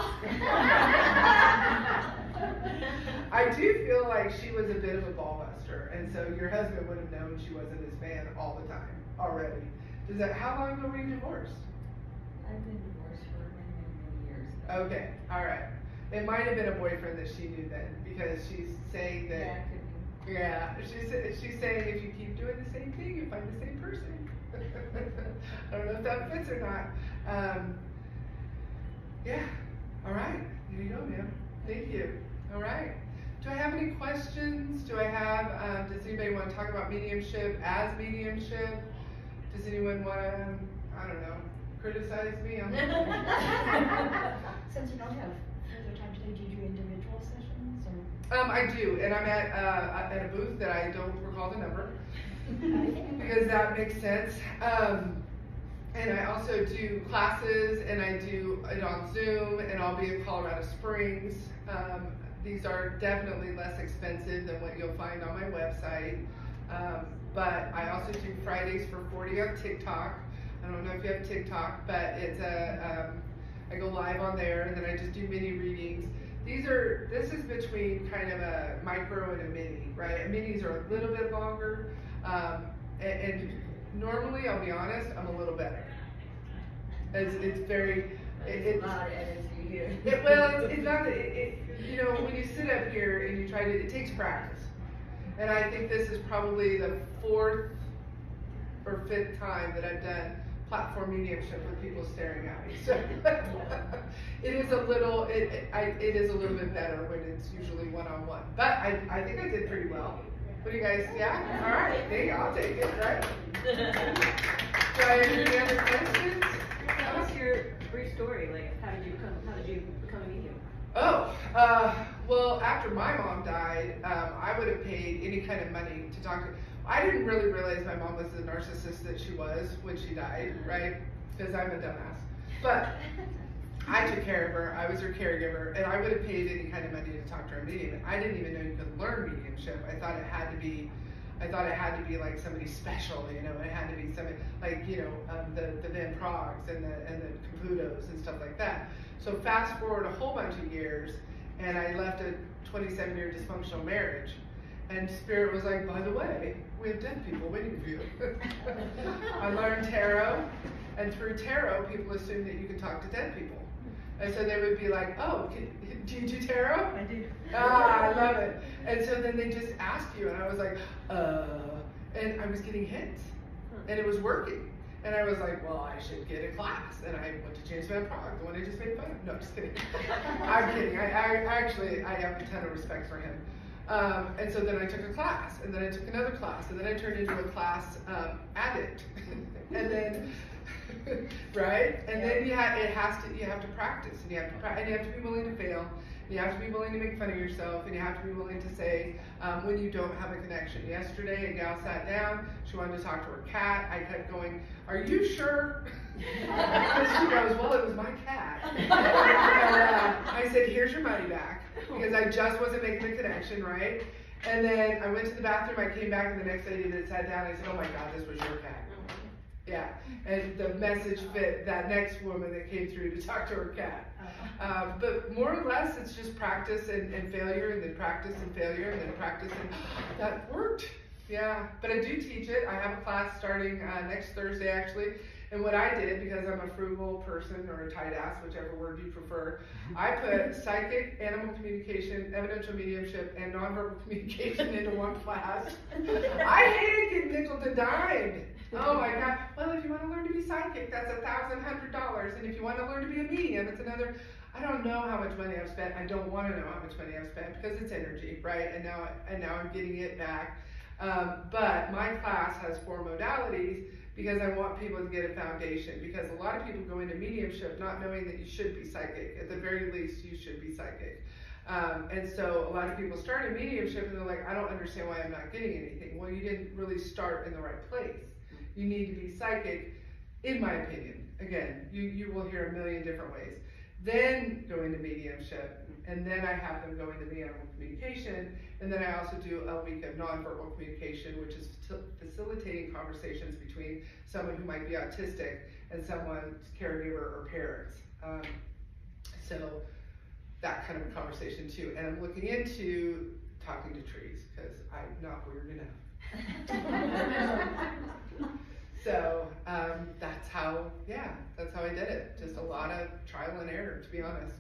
Speaker 1: I do feel like she was a bit of a ball buster, and so your husband would have known she wasn't his man all the time already. How long ago were you divorced?
Speaker 6: I've been divorced for many years.
Speaker 1: Okay, all right. It might have been a boyfriend that she knew then, because she's saying that.
Speaker 6: Yeah, it could be.
Speaker 1: Yeah, she's saying if you keep doing the same thing, you find the same person. I don't know if that fits or not. Yeah, all right, here you go, ma'am. Thank you. All right. Do I have any questions? Do I have, does anybody want to talk about mediumship as mediumship? Does anyone want to, I don't know, criticize me?
Speaker 6: Since you don't have further time today, do you do individual sessions or?
Speaker 1: I do, and I'm at a booth that I don't recall the number, because that makes sense. And I also do classes, and I do it on Zoom, and I'll be in Colorado Springs. These are definitely less expensive than what you'll find on my website. But I also do Fridays for 40 on TikTok. I don't know if you have TikTok, but it's I go live on there, and then I just do mini readings. This is between kind of a micro and a mini, right? Minis are a little bit longer, and normally, I'll be honest, I'm a little better. It's very,
Speaker 3: It's a lot of energy here.
Speaker 1: it's not that, you know, when you sit up here and you try to, it takes practice. And I think this is probably the 4th or 5th time that I've done platform mediumship with people staring at me. So it is a little, it is a little bit better when it's usually one-on-one. But I think I did pretty well. What do you guys, yeah? All right, hey, I'll take it, right? Do I have any other questions?
Speaker 2: Tell us your brief story, like how did you become a medium?
Speaker 1: Oh, well, after my mom died, I would have paid any kind of money to talk to. I didn't really realize my mom was the narcissist that she was when she died, right? Because I'm a dumbass. But I took care of her. I was her caregiver, and I would have paid any kind of money to talk to her medium. I didn't even know you could learn mediumship. I thought it had to be like somebody special, you know. It had to be somebody like, you know, the Van Progs and the Caputos and stuff like that. So fast forward a whole bunch of years, and I left a 27-year dysfunctional marriage. And Spirit was like, by the way, we have dead people waiting for you. I learned tarot, and through tarot, people assume that you can talk to dead people. And so they would be like, oh, do you do tarot?
Speaker 3: I do.
Speaker 1: Ah, I love it. And so then they just ask you, and I was like, and I was getting hits, and it was working. And I was like, well, I should get a class. And I went to James Van Praagh, the one I just made fun of. No, just kidding. I'm kidding. I have a ton of respect for him. And so then I took a class, and then I took another class, and then I turned into a class addict. And then, right? And then you have to practice, and you have to be willing to fail. And you have to be willing to make fun of yourself, and you have to be willing to say when you don't have a connection. Yesterday, a gal sat down. She wanted to talk to her cat. I kept going, "Are you sure?" And she goes, "Well, it was my cat." And I said, "Here's your money back," because I just wasn't making the connection, right? And then I went to the bathroom. I came back, and the next lady that sat down, I said, "Oh my God, this was your cat." Yeah, and the message fit that next woman that came through to talk to her cat. But more or less, it's just practice and failure, and then practice and failure, and then practice, and that worked. Yeah, but I do teach it. I have a class starting next Thursday, actually. And what I did, because I'm a frugal person or a tight ass, whichever word you prefer, I put psychic, animal communication, evidential mediumship, and nonverbal communication into one class. I hated getting nickel to dime. Oh my God. Well, if you want to learn to be psychic, that's $1,100. And if you want to learn to be a medium, it's another. I don't know how much money I've spent. I don't want to know how much money I've spent because it's energy, right? And now I'm getting it back. But my class has 4 modalities because I want people to get a foundation. Because a lot of people go into mediumship not knowing that you should be psychic. At the very least, you should be psychic. And so a lot of people start in mediumship and they're like, I don't understand why I'm not getting anything. Well, you didn't really start in the right place. You need to be psychic, in my opinion. Again, you will hear a million different ways. Then go into mediumship, and then I have them go into the animal communication, and then I also do a week of nonverbal communication, which is facilitating conversations between someone who might be autistic and someone's caregiver or parents. So that kind of a conversation too. And I'm looking into talking to trees, because I'm not weird enough. So that's how I did it. Just a lot of trial and error, to be honest,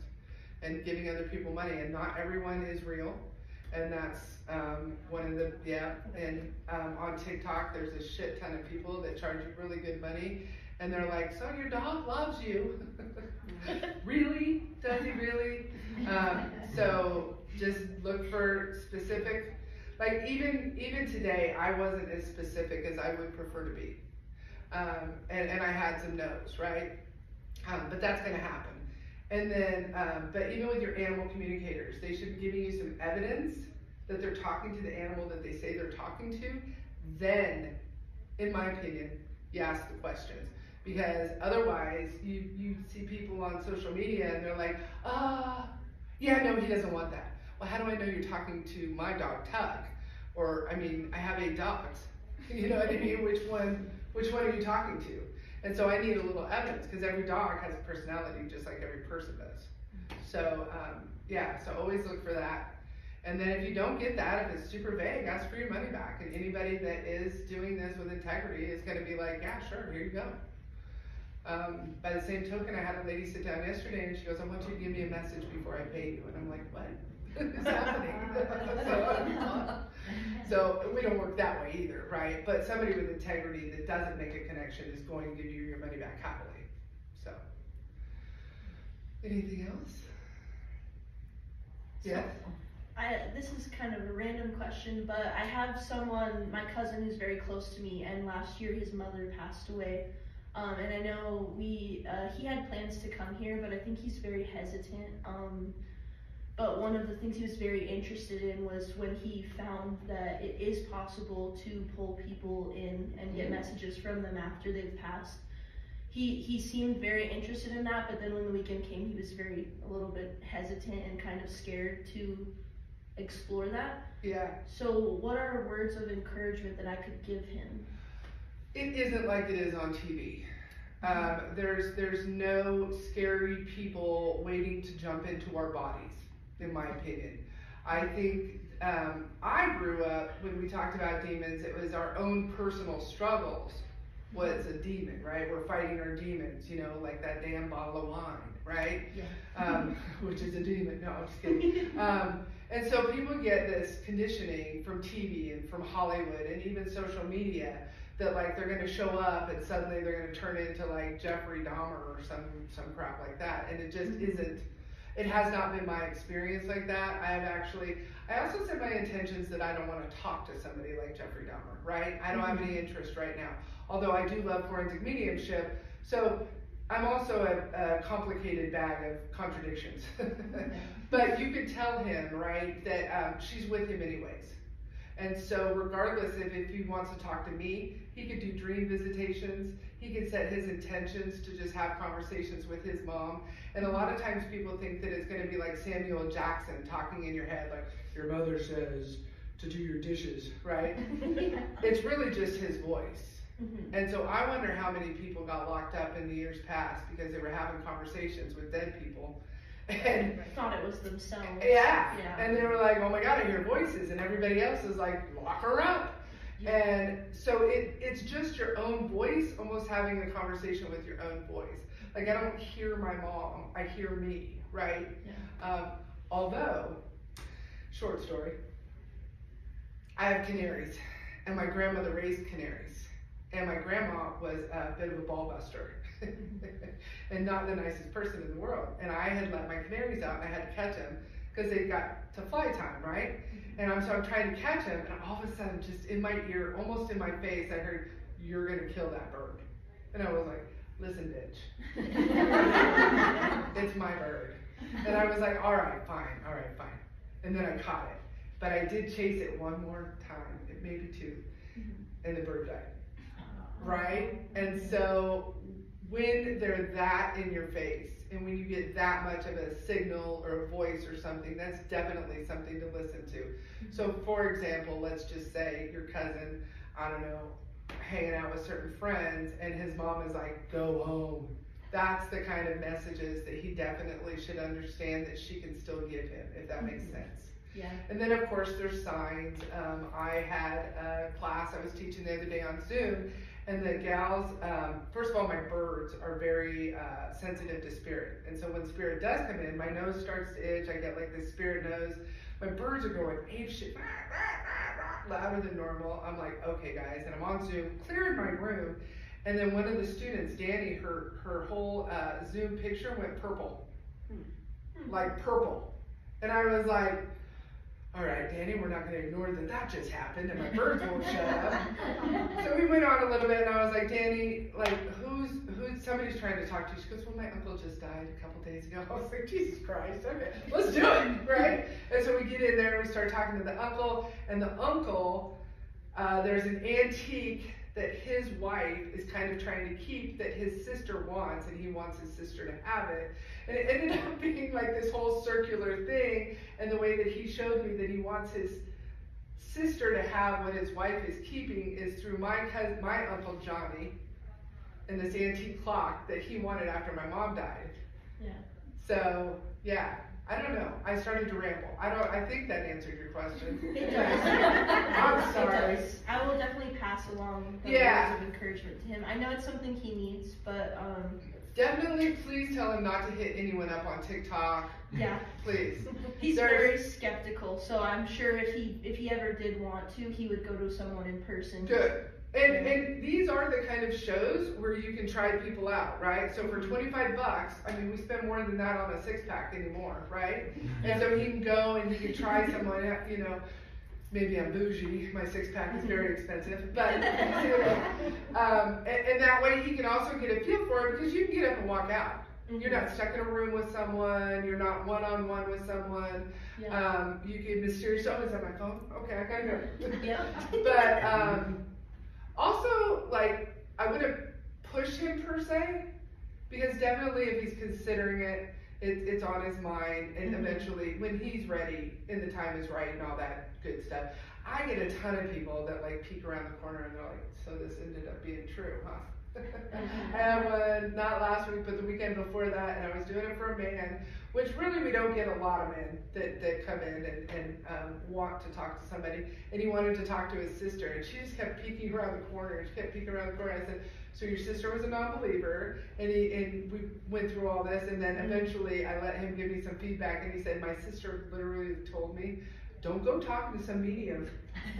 Speaker 1: and giving other people money. And not everyone is real. And that's one of the, and on TikTok, there's a shit ton of people that charge you really good money. And they're like, so your dog loves you. Really? Does he really? So just look for specific, like even today, I wasn't as specific as I would prefer to be. And I had some no's, right? But that's gonna happen. And then, but even with your animal communicators, they should be giving you some evidence that they're talking to the animal that they say they're talking to. Then, in my opinion, you ask the questions. Because otherwise, you see people on social media and they're like, yeah, no, he doesn't want that. Well, how do I know you're talking to my dog, Tug? Or, I mean, I have 8 dogs. You know what I mean? Which one are you talking to? And so I need a little evidence, because every dog has a personality just like every person does. So, so always look for that. And then if you don't get that, if it's super vague, ask for your money back. And anybody that is doing this with integrity is gonna be like, yeah, sure, here you go. By the same token, I had a lady sit down yesterday and she goes, I want you to give me a message before I pay you. And I'm like, what is happening? So we don't work that way either, right? But somebody with integrity that doesn't make a connection is going to give you your money back happily. So, anything else? Yeah?
Speaker 7: This is kind of a random question, but I have someone, my cousin who's very close to me, and last year his mother passed away. And I know he had plans to come here, but I think he's very hesitant. But one of the things he was very interested in was when he found that it is possible to pull people in and get messages from them after they've passed. He seemed very interested in that, but then when the weekend came, he was a little bit hesitant and kind of scared to explore that.
Speaker 1: Yeah.
Speaker 7: So what are words of encouragement that I could give him?
Speaker 1: It isn't like it is on TV. There's no scary people waiting to jump into our bodies, in my opinion. I think I grew up, when we talked about demons, it was our own personal struggles was a demon, right? We're fighting our demons, you know, like that damn bottle of wine, right? Yeah. Which is a demon. No, I'm just kidding. And so people get this conditioning from TV and from Hollywood and even social media that like they're going to show up and suddenly they're going to turn into like Jeffrey Dahmer or some crap like that. And it just isn't. It has not been my experience like that. I also said my intentions that I don't want to talk to somebody like Jeffrey Dahmer, right? I don't have any interest right now. Although I do love forensic mediumship. So I'm also a complicated bag of contradictions. But you could tell him, right, that she's with him anyways. And so regardless if he wants to talk to me, he could do dream visitations. He could set his intentions to just have conversations with his mom. And a lot of times people think that it's going to be like Samuel Jackson talking in your head, like, your mother says to do your dishes, right? It's really just his voice. And so I wonder how many people got locked up in the years past because they were having conversations with dead people. And
Speaker 7: thought it was themselves.
Speaker 1: Yeah. And they were like, oh my God, I hear voices. And everybody else is like, lock her up. Yeah. And so it's just your own voice, almost having a conversation with your own voice. Like I don't hear my mom, I hear me, right? Yeah. Although, short story, I have canaries and my grandmother raised canaries. And my grandma was a bit of a ball buster and not the nicest person in the world. And I had let my canaries out and I had to catch them because they got to fly time, right? And so I'm trying to catch them and all of a sudden just in my ear, almost in my face, I heard, you're gonna kill that bird. And I was like, listen, bitch. It's my bird. And I was like, all right, fine. And then I caught it. But I did chase it one more time, maybe 2, and the bird died. Right? And so when they're that in your face and when you get that much of a signal or a voice or something, that's definitely something to listen to. So for example, let's just say your cousin, I don't know, hanging out with certain friends and his mom is like, go home. That's the kind of messages that he definitely should understand that she can still give him, if that makes sense.
Speaker 7: Yeah.
Speaker 1: And then of course there's signs. I had a class I was teaching the other day on Zoom, And the gals, first of all, my birds are very sensitive to spirit. And so when spirit does come in, my nose starts to itch. I get like this spirit nose. My birds are going ape shit, louder than normal. I'm like, okay, guys. And I'm on Zoom, clearing my room. And then one of the students, Danny, her whole Zoom picture went purple. Like purple. And I was like, all right, Danny, we're not going to ignore that just happened and my birds won't shut up. So we went on a little bit and I was like, Danny, like, somebody's trying to talk to you. She goes, well, my uncle just died a couple days ago. I was like, Jesus Christ, okay, let's do it, right? And so we get in there and we start talking to the uncle, and the uncle, there's an antique that his wife is kind of trying to keep that his sister wants, and he wants his sister to have it. And it ended up being like this whole circular thing, and the way that he showed me that he wants his sister to have what his wife is keeping is through my Uncle Johnny and this antique clock that he wanted after my mom died.
Speaker 7: Yeah.
Speaker 1: So, yeah. I don't know. I started to ramble. I think that answered your question.
Speaker 7: It does.
Speaker 1: I'm sorry.
Speaker 7: It does. I will definitely pass along the
Speaker 1: Yeah.
Speaker 7: words of encouragement to him. I know it's something he needs, but
Speaker 1: Definitely, please tell him not to hit anyone up on TikTok.
Speaker 7: yeah.
Speaker 1: Please.
Speaker 7: He's very skeptical, so I'm sure if he ever did want to, he would go to someone in person.
Speaker 1: Good. And these are the kind of shows where you can try people out, right? So for $25, I mean, we spend more than that on a 6-pack anymore, right? And so he can go and he can try someone, you know, maybe I'm bougie, my 6-pack is very expensive, but, and that way he can also get a feel for it because you can get up and walk out. You're not stuck in a room with someone, you're not one-on-one with someone.
Speaker 7: Yeah.
Speaker 1: You can mysteriously, oh, is that my phone? Okay, I gotta go.
Speaker 7: Yeah.
Speaker 1: But, also, like, I wouldn't push him per se, because definitely if he's considering it, it's on his mind, and eventually, when he's ready, and the time is right, and all that good stuff. I get a ton of people that like peek around the corner and they're like, so this ended up being true, huh? I had one, not last week, but the weekend before that, and I was doing it for a man, which really we don't get a lot of men that come in and want to talk to somebody, and he wanted to talk to his sister, and she just kept peeking around the corner, I said, so your sister was a non-believer, and we went through all this, and then eventually I let him give me some feedback, and he said, my sister literally told me, don't go talking to some medium.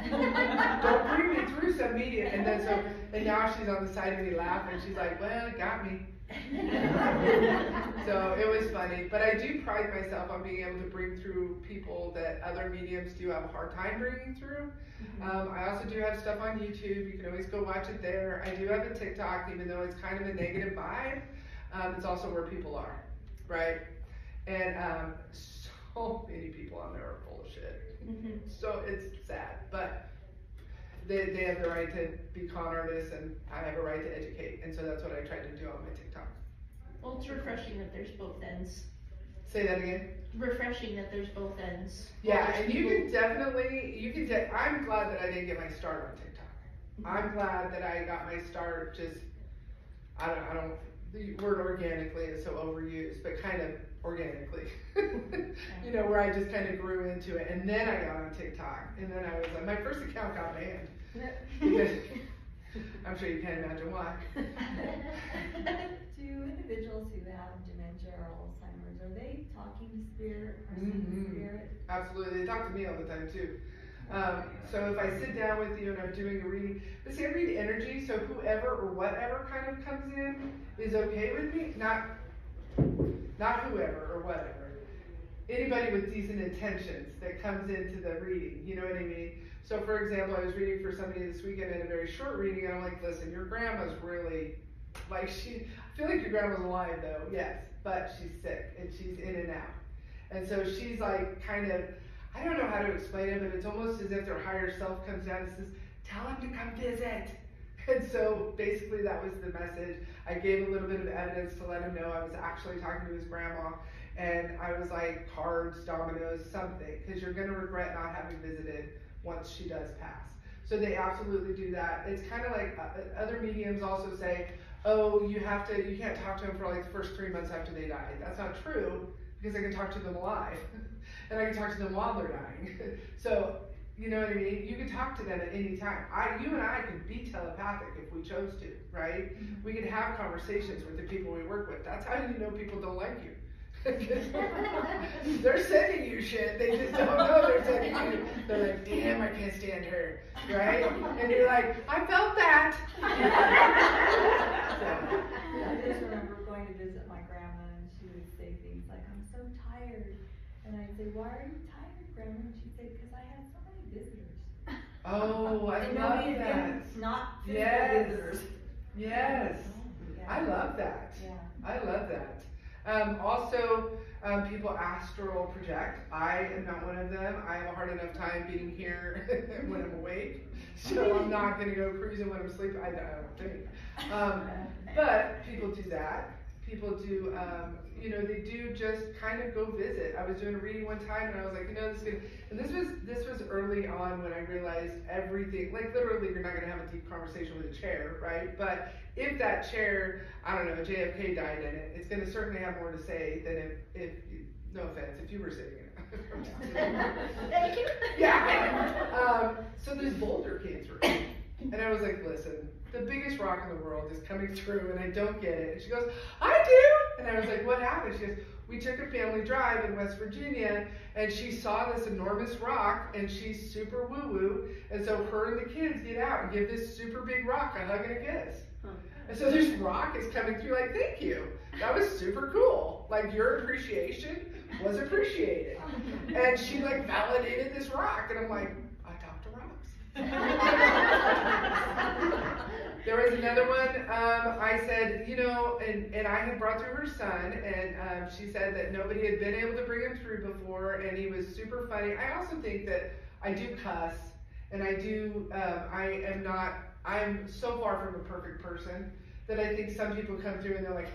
Speaker 1: Don't bring me through some medium. And now she's on the side of me laughing. She's like, well, it got me. So it was funny. But I do pride myself on being able to bring through people that other mediums do have a hard time bringing through. I also do have stuff on YouTube. You can always go watch it there. I do have a TikTok, even though it's kind of a negative vibe. It's also where people are, right? And so many people on there are full of shit. So it's sad, but they have the right to be con artists, and I have a right to educate, and so that's what I try to do on my TikTok.
Speaker 7: Well, it's refreshing that there's both ends.
Speaker 1: Say that again.
Speaker 7: Refreshing that there's both ends.
Speaker 1: Yeah, and you can definitely, I'm glad that I didn't get my start on TikTok. I'm glad that I got my start just, I don't, the word organically is so overused, but kind of organically, you know, where I just kind of grew into it, and then I got on TikTok, and then I was like, my first account got banned, because I'm sure you can't imagine why.
Speaker 6: Do individuals who have dementia or Alzheimer's, are they talking to spirit or seeing spirit?
Speaker 1: Absolutely, they talk to me all the time too. So if I sit down with you and I'm doing a reading, but see, I read energy, so whoever or whatever kind of comes in is okay with me, not whoever or whatever. Anybody with decent intentions that comes into the reading, you know what I mean? So for example, I was reading for somebody this weekend in a very short reading, and I'm like, listen, your grandma's really, like I feel like your grandma's alive though, yes, but she's sick and she's in and out. And so she's like kind of, I don't know how to explain it, but it's almost as if their higher self comes down and says, tell him to come visit. And so basically that was the message. I gave a little bit of evidence to let him know I was actually talking to his grandma, and I was like, cards, dominoes, something, because you're gonna regret not having visited once she does pass. So they absolutely do that. It's kind of like other mediums also say, oh, you can't talk to them for like the first 3 months after they die. That's not true, because I can talk to them alive, and I can talk to them while they're dying. So You know what I mean? You can talk to them at any time. You and I could be telepathic if we chose to, right? We could have conversations with the people we work with. That's how you know people don't like you. They're sending you shit. They just don't know they're sending you. They're like, damn, I can't stand her, right? And you're like, I felt that.
Speaker 6: I just remember going to visit my grandma, and she would say things like, I'm so tired. And I'd say, why are you tired, Grandma? And she'd say, because I had so many visitors.
Speaker 1: Oh, I love that.
Speaker 3: Not physical
Speaker 1: Yes.
Speaker 3: visitors.
Speaker 1: Yes.
Speaker 6: Yeah.
Speaker 1: I love that.
Speaker 6: Yeah.
Speaker 1: I love that. Also, people astral project. I am not one of them. I have a hard enough time being here when I'm awake, so I'm not going to go cruising when I'm sleeping. I don't think. But people do that. People do, they do just kind of go visit. I was doing a reading one time, and I was like, this was early on when I realized everything. Like literally, you're not going to have a deep conversation with a chair, right? But if that chair, I don't know, JFK died in it, it's going to certainly have more to say than if no offense, if you were sitting in it.
Speaker 7: Thank you.
Speaker 1: Yeah. So this boulder came through, and I was like, listen, the biggest rock in the world is coming through, and I don't get it. And she goes, I do. And I was like, what happened? She goes, we took a family drive in West Virginia, and she saw this enormous rock, and she's super woo-woo, and so her and the kids get out and give this super big rock a hug and a kiss. And so this rock is coming through like, thank you. That was super cool. Like, your appreciation was appreciated. And she like validated this rock, and I'm like, I talk to rocks. There was another one, I said, and I had brought through her son, and she said that nobody had been able to bring him through before, and he was super funny. I also think that I do cuss, and I'm so far from a perfect person that I think some people come through and they're like,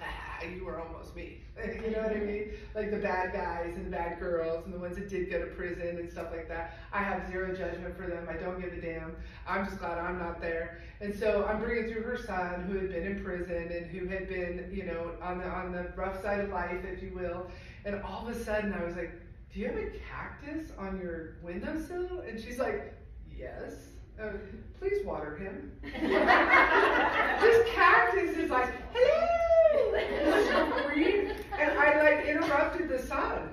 Speaker 1: you were almost me. You know what I mean? Like the bad guys and the bad girls and the ones that did go to prison and stuff like that. I have zero judgment for them. I don't give a damn. I'm just glad I'm not there. And so I'm bringing through her son who had been in prison and who had been, on the rough side of life, if you will. And all of a sudden I was like, do you have a cactus on your windowsill? And she's like, yes. Please water him. This cactus is like, hello! And I like interrupted the sun.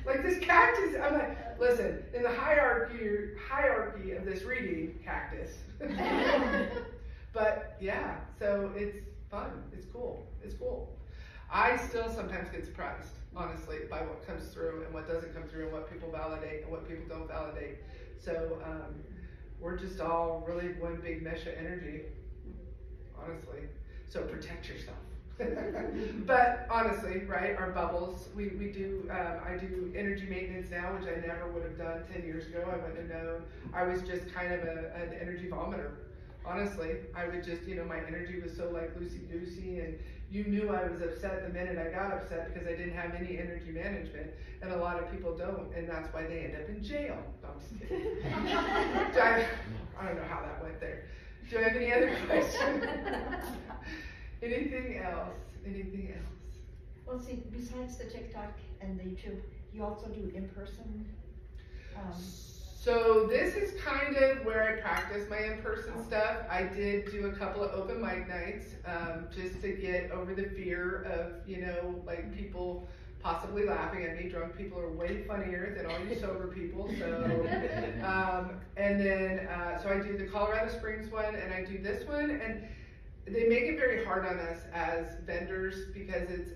Speaker 1: Like this cactus, I'm like, listen, in the hierarchy of this reading, cactus. But yeah, so it's fun. It's cool. It's cool. I still sometimes get surprised, honestly, by what comes through and what doesn't come through and what people validate and what people don't validate. So, we're just all really one big mesh of energy, honestly. So protect yourself. But honestly, right, our bubbles, we do, I do energy maintenance now, which I never would have done 10 years ago. I wouldn't have known. I was just kind of an energy vomiter. Honestly, I would just, my energy was so like loosey-goosey, and you knew I was upset the minute I got upset because I didn't have any energy management, and a lot of people don't, and that's why they end up in jail. No, I'm just kidding. I don't know how that went there. Do I have any other questions? Anything else? Anything else?
Speaker 6: Well, see, besides the TikTok and the YouTube, you also do in-person.
Speaker 1: So this is kind of where I practice my in-person stuff. I did do a couple of open mic nights, just to get over the fear of, like people possibly laughing at me. Drunk people are way funnier than all you sober people. So, and then, so I do the Colorado Springs one, and I do this one, and they make it very hard on us as vendors because it's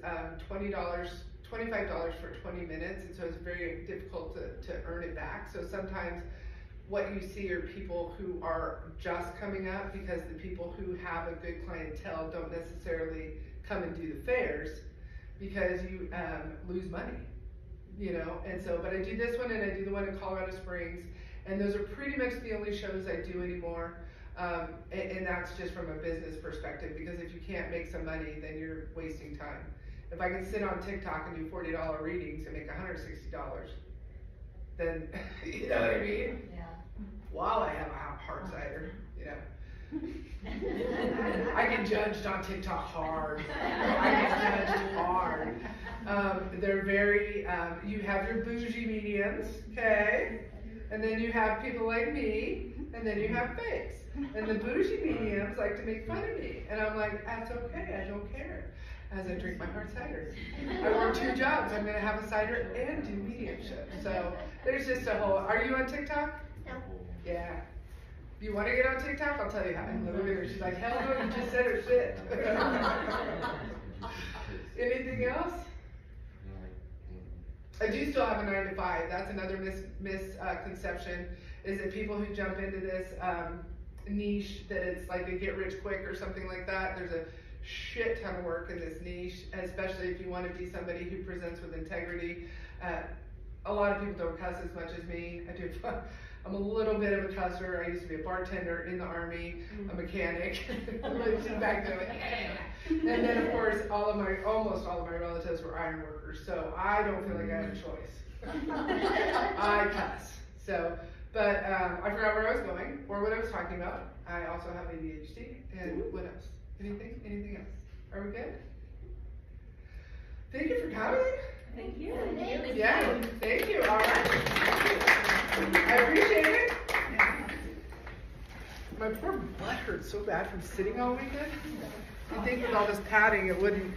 Speaker 1: $25 for 20 minutes, and so it's very difficult to earn it back. So sometimes what you see are people who are just coming up because the people who have a good clientele don't necessarily come and do the fairs because you lose money, and so, but I do this one and I do the one in Colorado Springs, and those are pretty much the only shows I do anymore. And that's just from a business perspective, because if you can't make some money, then you're wasting time. If I can sit on TikTok and do $40 readings and make $160, then, you know what I mean?
Speaker 6: Yeah.
Speaker 1: While I have a hard cider, I get judged on TikTok hard. I get judged hard. They're very, you have your bougie mediums, okay? and then you have people like me, and then you have fakes. And the bougie mediums like to make fun of me. And I'm like, that's okay, I don't care. As I drink my hard cider. I work 2 jobs. I'm gonna have a cider and do mediumship. So there's just a whole, are you on TikTok?
Speaker 3: No.
Speaker 1: Yeah. If you wanna get on TikTok, I'll tell you how. And look at her, she's like, hell no, you just said her shit. Anything else? I do still have a 9 to 5. That's another misconception, is that people who jump into this niche, that it's like a get rich quick or something like that. There's a shit ton of work in this niche, especially if you want to be somebody who presents with integrity. A lot of people don't cuss as much as me. I do. I'm a little bit of a cusser. I used to be a bartender in the Army, a mechanic. Back then, like, yeah. And then of course, almost all of my relatives were iron workers, so I don't feel like I have a choice. I cuss. So, but I forgot where I was going or what I was talking about. I also have ADHD, and what else? Anything else? Are we good? Thank you for coming.
Speaker 2: Thank you.
Speaker 1: Yeah, thank you. All right. I appreciate it. My poor butt hurts so bad from sitting all weekend. You'd think with all this padding it wouldn't.